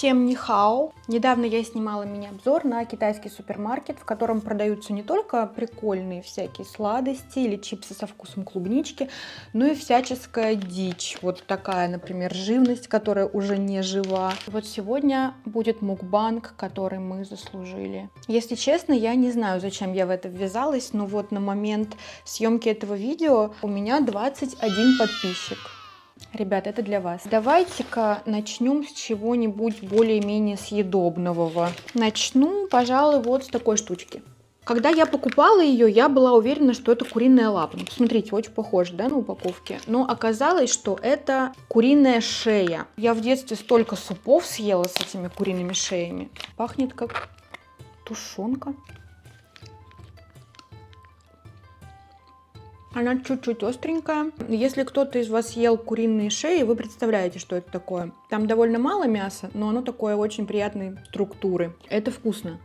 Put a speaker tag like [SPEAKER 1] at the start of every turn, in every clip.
[SPEAKER 1] Всем нихао! Недавно я снимала мини-обзор на китайский супермаркет, в котором продаются не только прикольные всякие сладости или чипсы со вкусом клубнички, но и всяческая дичь. Вот такая, например, живность, которая уже не жива. Вот сегодня будет мукбанг, который мы заслужили. Если честно, я не знаю, зачем я в это ввязалась, но вот на момент съемки этого видео у меня 21 подписчик. Ребят, это для вас. Давайте-ка начнем с чего-нибудь более-менее съедобного. Начну, пожалуй, вот с такой штучки. Когда я покупала ее, я была уверена, что это куриная лапа. Ну, посмотрите, очень похоже, да, на упаковке. Но оказалось, что это куриная шея. Я в детстве столько супов съела с этими куриными шеями. Пахнет как тушенка. Она чуть-чуть остренькая. Если кто-то из вас ел куриные шеи, вы представляете, что это такое. Там довольно мало мяса, но оно такое очень приятной структуры. Это вкусно.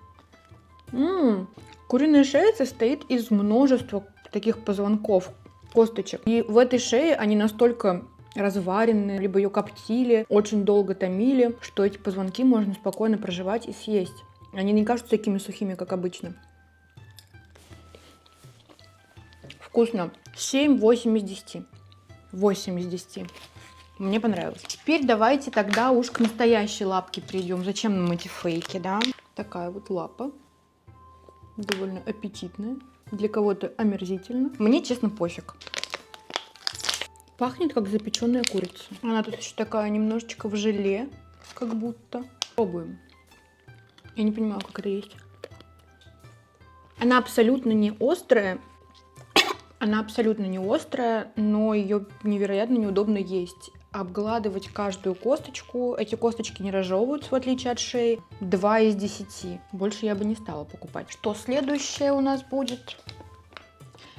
[SPEAKER 1] Куриная шея состоит из множества таких позвонков, косточек. И в этой шее они настолько разварены, либо ее коптили, очень долго томили, что эти позвонки можно спокойно прожевать и съесть. Они не кажутся такими сухими, как обычно. Вкусно. 7-8 из 10. 8 из 10. Мне понравилось. Теперь давайте тогда уж к настоящей лапке перейдем. Зачем нам эти фейки, да? Такая вот лапа. Довольно аппетитная. Для кого-то омерзительно. Мне, честно, пофиг. Пахнет как запеченная курица. Она тут еще такая немножечко в желе, как будто. Пробуем. Я не понимаю, как это есть. Она абсолютно не острая. Она абсолютно не острая, но ее невероятно неудобно есть. Обгладывать каждую косточку. Эти косточки не разжевываются, в отличие от шеи. 2 из 10. Больше я бы не стала покупать. Что следующее у нас будет?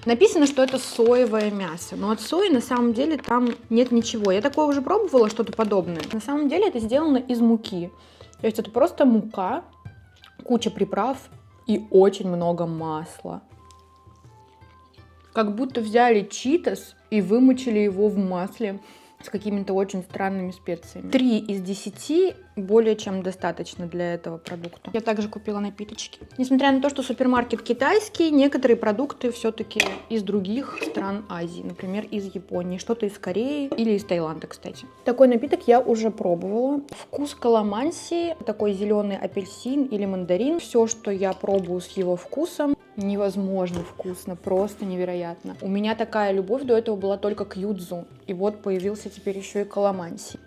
[SPEAKER 1] Написано, что это соевое мясо. Но от сои на самом деле там нет ничего. Я такое уже пробовала, что-то подобное. На самом деле это сделано из муки. То есть это просто мука, куча приправ и очень много масла. Как будто взяли читос и вымочили его в масле с какими-то очень странными специями. 3 из 10 более чем достаточно для этого продукта. Я также купила напиточки. Несмотря на то, что супермаркет китайский, некоторые продукты все-таки из других стран Азии. Например, из Японии, что-то из Кореи или из Таиланда, кстати. Такой напиток я уже пробовала. Вкус каламанси, такой зеленый апельсин или мандарин. Все, что я пробую с его вкусом, невозможно вкусно, просто невероятно. У меня такая любовь до этого была только к юдзу. И вот появился теперь еще и каламанси.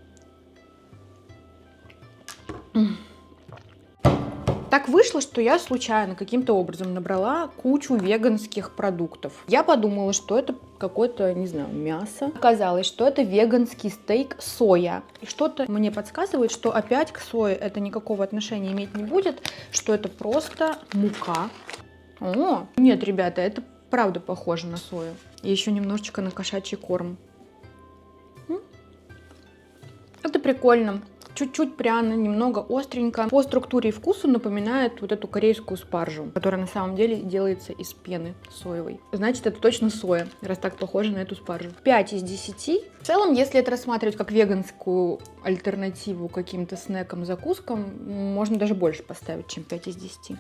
[SPEAKER 1] Так вышло, что я случайно каким-то образом набрала кучу веганских продуктов. Я подумала, что это какое-то, не знаю, мясо. Оказалось, что это веганский стейк соя. И что-то мне подсказывает, что опять к сое это никакого отношения иметь не будет, что это просто мука. О, нет, ребята, это правда похоже на сою. И еще немножечко на кошачий корм. Это прикольно. Чуть-чуть пряно, немного остренько. По структуре и вкусу напоминает вот эту корейскую спаржу, которая на самом деле делается из пены соевой. Значит, это точно соя, раз так похоже на эту спаржу. 5 из 10. В целом, если это рассматривать как веганскую альтернативу каким-то снекам, закускам, можно даже больше поставить, чем 5 из 10.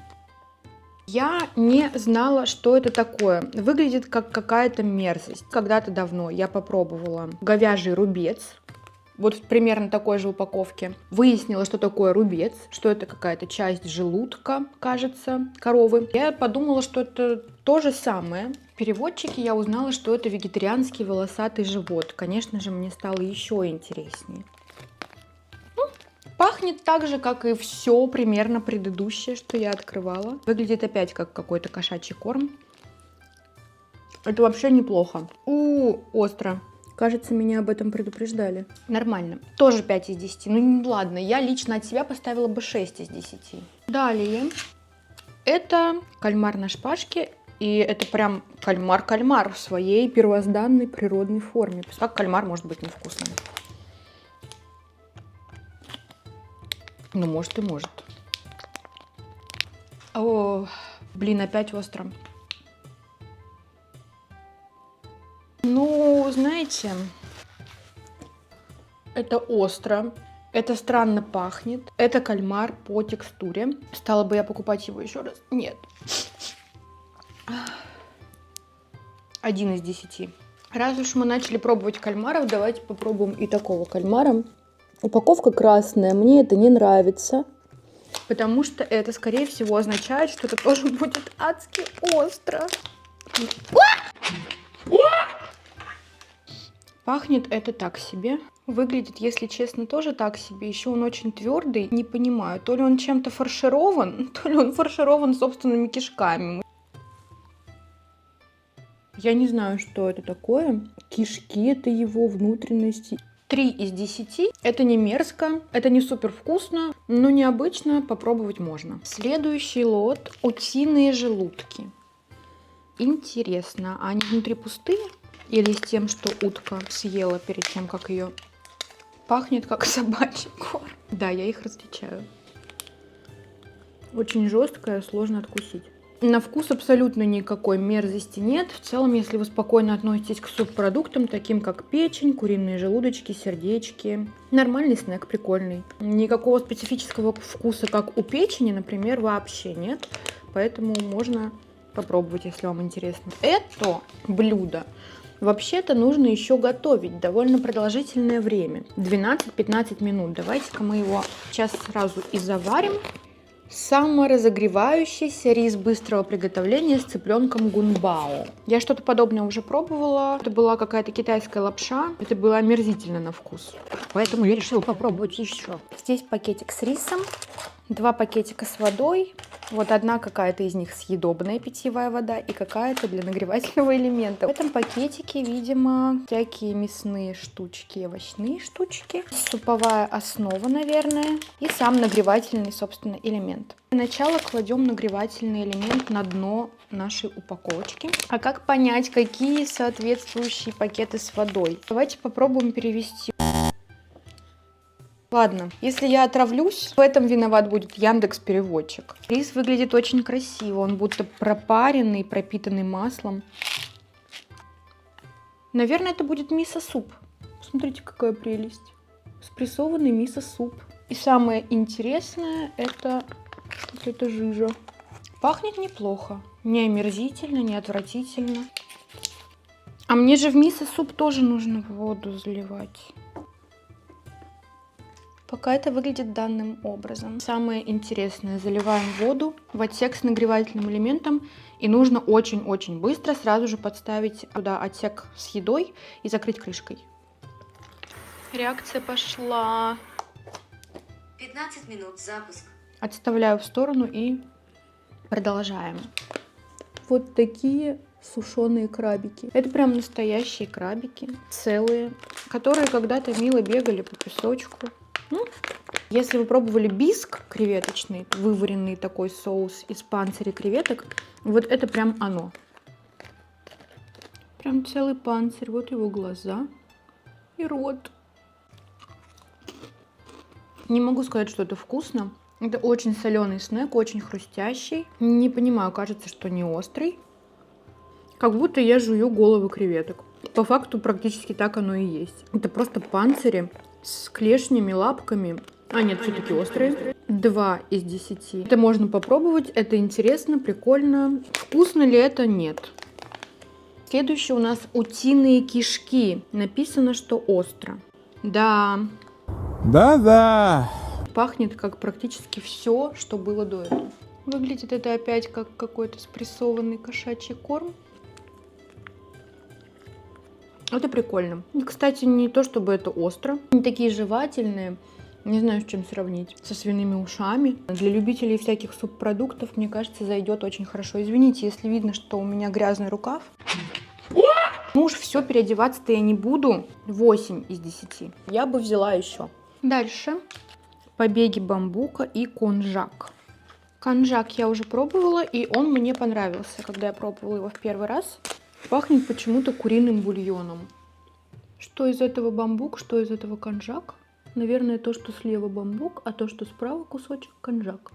[SPEAKER 1] Я не знала, что это такое. Выглядит как какая-то мерзость. Когда-то давно я попробовала говяжий рубец. Вот в примерно такой же упаковке. Выяснила, что такое рубец, что это какая-то часть желудка, кажется, коровы. Я подумала, что это то же самое. В переводчике я узнала, что это вегетарианский волосатый живот. Конечно же, мне стало еще интереснее. Пахнет так же, как и все примерно предыдущее, что я открывала. Выглядит опять как какой-то кошачий корм. Это вообще неплохо. Остро. Кажется, меня об этом предупреждали. Нормально. Тоже 5 из 10. Ну ладно, я лично от себя поставила бы 6 из 10. Далее. Это кальмар на шпажке. И это прям кальмар-кальмар в своей первозданной природной форме. Как кальмар может быть невкусным? Ну, может и может. О, блин, опять остро. Ну, знаете, это остро. Это странно пахнет. Это кальмар по текстуре. Стала бы я покупать его еще раз? Нет. 1 из 10. Раз уж мы начали пробовать кальмаров, давайте попробуем и такого кальмара. Упаковка красная, мне это не нравится. Потому что это, скорее всего, означает, что это тоже будет адски остро. Пахнет это так себе. Выглядит, если честно, тоже так себе. Еще он очень твердый. Не понимаю, то ли он чем-то фарширован, то ли он фарширован собственными кишками. Я не знаю, что это такое. Кишки — это его внутренности. 3 из 10. Это не мерзко, это не супер вкусно, но необычно, попробовать можно. Следующий лот — утиные желудки. Интересно, а они внутри пустые? Или с тем, что утка съела перед тем, как ее... Пахнет как собачий корм. Да, я их различаю. Очень жесткая, сложно откусить. На вкус абсолютно никакой мерзости нет. В целом, если вы спокойно относитесь к субпродуктам, таким как печень, куриные желудочки, сердечки, нормальный снэк, прикольный. Никакого специфического вкуса, как у печени, например, вообще нет. Поэтому можно попробовать, если вам интересно. Это блюдо вообще-то нужно еще готовить довольно продолжительное время. 12-15 минут. Давайте-ка мы его сейчас сразу и заварим. Саморазогревающийся рис быстрого приготовления с цыпленком гунбао. Я что-то подобное уже пробовала. Это была какая-то китайская лапша. Это было омерзительно на вкус. Поэтому я решила попробовать еще. Здесь пакетик с рисом, 2 пакетика с водой. Вот одна какая-то из них съедобная питьевая вода и какая-то для нагревательного элемента. В этом пакетике, видимо, всякие мясные штучки, овощные штучки. Суповая основа, наверное. И сам нагревательный, собственно, элемент. Для начала кладем нагревательный элемент на дно нашей упаковочки. А как понять, какие соответствующие пакеты с водой? Давайте попробуем перевести. Ладно, если я отравлюсь, в этом виноват будет Яндекс.Переводчик. Рис выглядит очень красиво, он будто пропаренный, пропитанный маслом. Наверное, это будет мисо-суп. Смотрите, какая прелесть. Спрессованный мисо-суп. И самое интересное, это вот эта жижа. Пахнет неплохо. Не омерзительно, не отвратительно. А мне же в мисо-суп тоже нужно воду заливать. Пока это выглядит данным образом. Самое интересное, заливаем воду в отсек с нагревательным элементом. И нужно очень-очень быстро сразу же подставить туда отсек с едой и закрыть крышкой. Реакция пошла.
[SPEAKER 2] 15 минут, запуск.
[SPEAKER 1] Отставляю в сторону и продолжаем. Вот такие сушеные крабики. Это прям настоящие крабики, целые, которые когда-то мило бегали по песочку. Если вы пробовали биск креветочный, вываренный такой соус из панциря креветок, вот это прям оно. Прям целый панцирь, вот его глаза и рот. Не могу сказать, что это вкусно. Это очень соленый снэк, очень хрустящий. Не понимаю, кажется, что не острый. Как будто я жую головы креветок. По факту практически так оно и есть. Это просто панцири с клешнями, лапками. А нет, все-таки острые. 2 из 10. Это можно попробовать, это интересно, прикольно. Вкусно ли это? Нет. Следующее у нас утиные кишки. Написано, что остро. Да.
[SPEAKER 3] Да-да.
[SPEAKER 1] Пахнет как практически все, что было до этого. Выглядит это опять как какой-то спрессованный кошачий корм. Это прикольно. И, кстати, не то чтобы это остро. Они такие жевательные. Не знаю, с чем сравнить. Со свиными ушами. Для любителей всяких субпродуктов, мне кажется, зайдет очень хорошо. Извините, если видно, что у меня грязный рукав. Ну уж все, переодеваться-то я не буду. 8 из 10. Я бы взяла еще. Дальше. Побеги бамбука и конжак. Конжак я уже пробовала, и он мне понравился, когда я пробовала его в первый раз. Пахнет почему-то куриным бульоном. Что из этого бамбук, что из этого конжак? Наверное, то, что слева бамбук, а то, что справа кусочек конжак.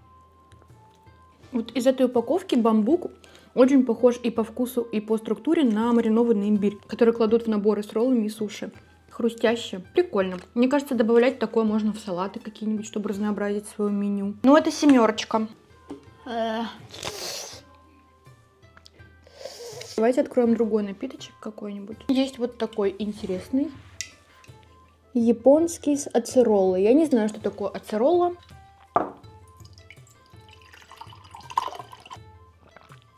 [SPEAKER 1] Вот из этой упаковки бамбук очень похож и по вкусу, и по структуре на маринованный имбирь, который кладут в наборы с роллами и суши. Хрустяще. Прикольно. Мне кажется, добавлять такое можно в салаты какие-нибудь, чтобы разнообразить свое меню. Ну, это 7. Давайте откроем другой напиточек какой-нибудь. Есть вот такой интересный. Японский с ацеролой. Я не знаю, что такое ацерола.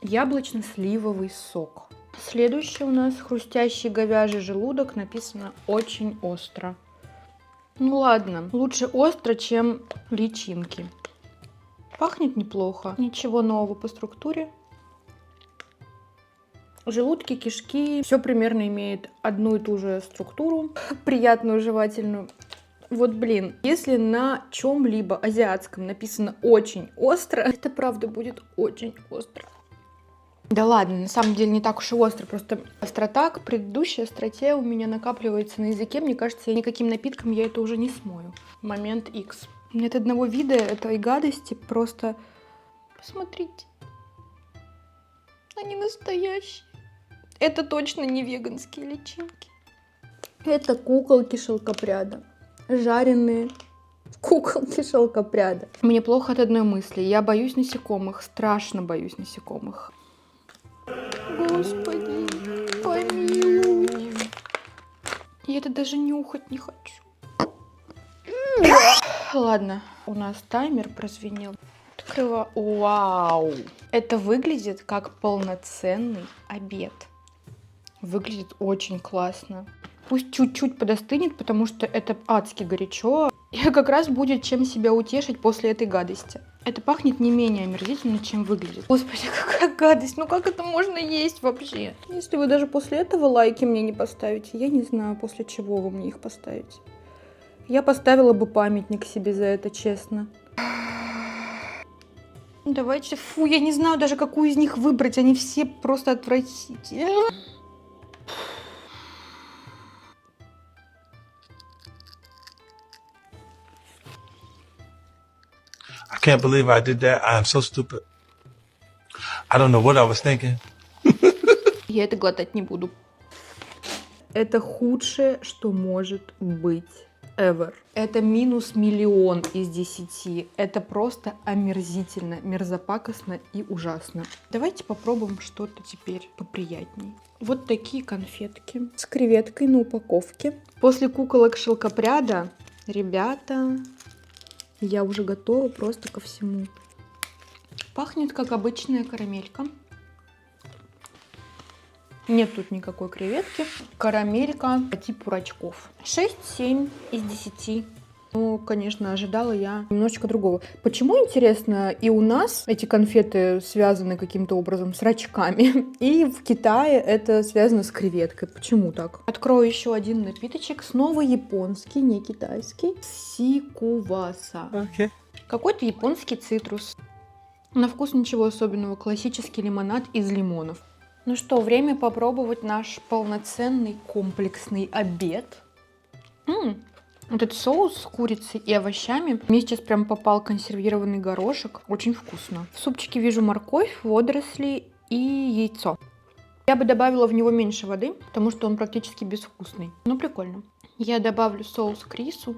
[SPEAKER 1] Яблочно-сливовый сок. Следующий у нас хрустящий говяжий желудок. Написано очень остро. Ну ладно, лучше остро, чем личинки. Пахнет неплохо. Ничего нового по структуре. Желудки, кишки, все примерно имеет одну и ту же структуру, приятную, жевательную. Вот блин, если на чем-либо азиатском написано очень остро, это правда будет очень остро. Да ладно, на самом деле не так уж и остро, просто острота к предыдущей остроте у меня накапливается на языке, мне кажется, никаким напитком я это уже не смою. Момент X. Нет одного вида этой гадости, просто посмотрите, они настоящие. Это точно не веганские личинки. Это куколки шелкопряда. Жареные куколки шелкопряда. Мне плохо от одной мысли. Я боюсь насекомых. Страшно боюсь насекомых. Господи, помилуй. Я это даже нюхать не хочу. Ладно, у нас таймер прозвенел. Открываю. Вау! Это выглядит как полноценный обед. Выглядит очень классно. Пусть чуть-чуть подостынет, потому что это адски горячо. И как раз будет чем себя утешить после этой гадости. Это пахнет не менее омерзительно, чем выглядит. Господи, какая гадость! Ну как это можно есть вообще? Если вы даже после этого лайки мне не поставите, я не знаю, после чего вы мне их поставите. Я поставила бы памятник себе за это, честно. Давайте, фу, я не знаю даже, какую из них выбрать. Они все просто отвратительные.
[SPEAKER 4] I can't believe I did that. I am so stupid. I don't know what I was thinking.
[SPEAKER 1] Я это глотать не буду. Это худшее, что может быть. Ever. Это минус 1 000 000 из 10. Это просто омерзительно, мерзопакостно и ужасно. Давайте попробуем что-то теперь поприятней. Вот такие конфетки с креветкой на упаковке. После куколок шелкопряда, ребята, я уже готова просто ко всему. Пахнет как обычная карамелька. Нет тут никакой креветки. Карамелька по типу рачков. 6-7 из 10. Ну, конечно, ожидала я немножечко другого. Почему, интересно, и у нас эти конфеты связаны каким-то образом с рачками, и в Китае это связано с креветкой? Почему так? Открою еще один напиточек. Снова японский, не китайский. Сикуваса.
[SPEAKER 3] Okay.
[SPEAKER 1] Какой-то японский цитрус. На вкус ничего особенного. Классический лимонад из лимонов. Ну что, время попробовать наш полноценный комплексный обед. Этот соус с курицей и овощами. Мне сейчас прям попал консервированный горошек. Очень вкусно. В супчике вижу морковь, водоросли и яйцо. Я бы добавила в него меньше воды, потому что он практически безвкусный. Ну, прикольно. Я добавлю соус к рису.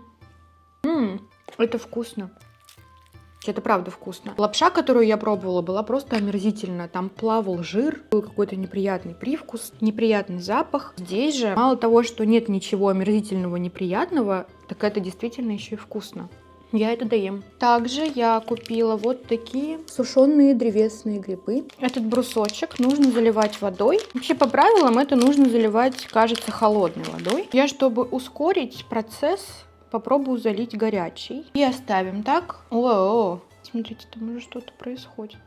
[SPEAKER 1] Это вкусно. Это правда вкусно. Лапша, которую я пробовала, была просто омерзительна. Там плавал жир, был какой-то неприятный привкус, неприятный запах. Здесь же мало того, что нет ничего омерзительного, неприятного, так это действительно еще и вкусно. Я это доем. Также я купила вот такие сушеные древесные грибы. Этот брусочек нужно заливать водой. Вообще по правилам это нужно заливать, кажется, холодной водой. Я, чтобы ускорить процесс, попробую залить горячий. И оставим так. О, смотрите, там уже что-то происходит.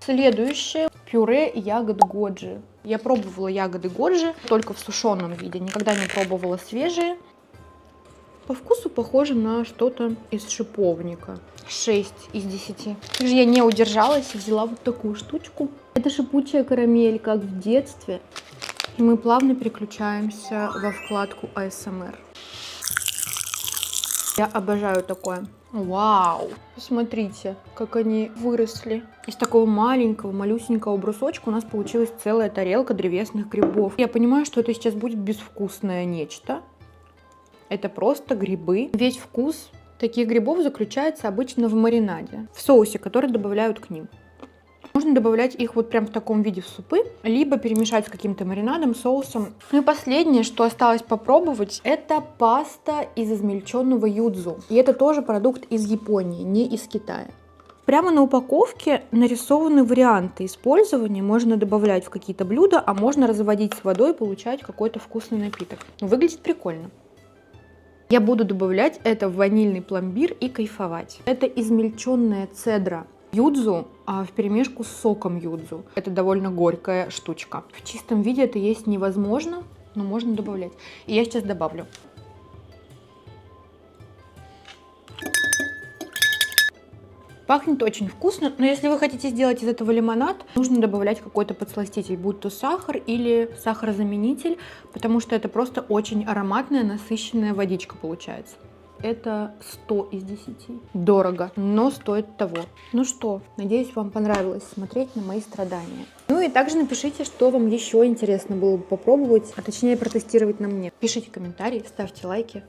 [SPEAKER 1] Следующее. Пюре ягод годжи. Я пробовала ягоды годжи только в сушеном виде. Никогда не пробовала свежие. По вкусу похоже на что-то из шиповника. 6 из 10. Также я не удержалась и взяла вот такую штучку. Это шипучая карамель, как в детстве. И мы плавно переключаемся во вкладку ASMR. Я обожаю такое. Вау! Посмотрите, как они выросли. Из такого маленького, малюсенького брусочка у нас получилась целая тарелка древесных грибов. Я понимаю, что это сейчас будет безвкусное нечто. Это просто грибы. Весь вкус таких грибов заключается обычно в маринаде, в соусе, который добавляют к ним. Можно добавлять их вот прям в таком виде в супы, либо перемешать с каким-то маринадом, соусом. Ну и последнее, что осталось попробовать, это паста из измельченного юдзу. И это тоже продукт из Японии, не из Китая. Прямо на упаковке нарисованы варианты использования. Можно добавлять в какие-то блюда, а можно разводить с водой и получать какой-то вкусный напиток. Выглядит прикольно. Я буду добавлять это в ванильный пломбир и кайфовать. Это измельченная цедра юдзу вперемешку с соком юдзу. Это довольно горькая штучка. В чистом виде это есть невозможно, но можно добавлять. И я сейчас добавлю. Пахнет очень вкусно, но если вы хотите сделать из этого лимонад, нужно добавлять какой-то подсластитель, будь то сахар или сахарозаменитель, потому что это просто очень ароматная, насыщенная водичка получается. Это 100 из 10. Дорого, но стоит того. Ну что, надеюсь, вам понравилось смотреть на мои страдания. Ну и также напишите, что вам еще интересно было бы попробовать, а точнее протестировать на мне. Пишите комментарии, ставьте лайки.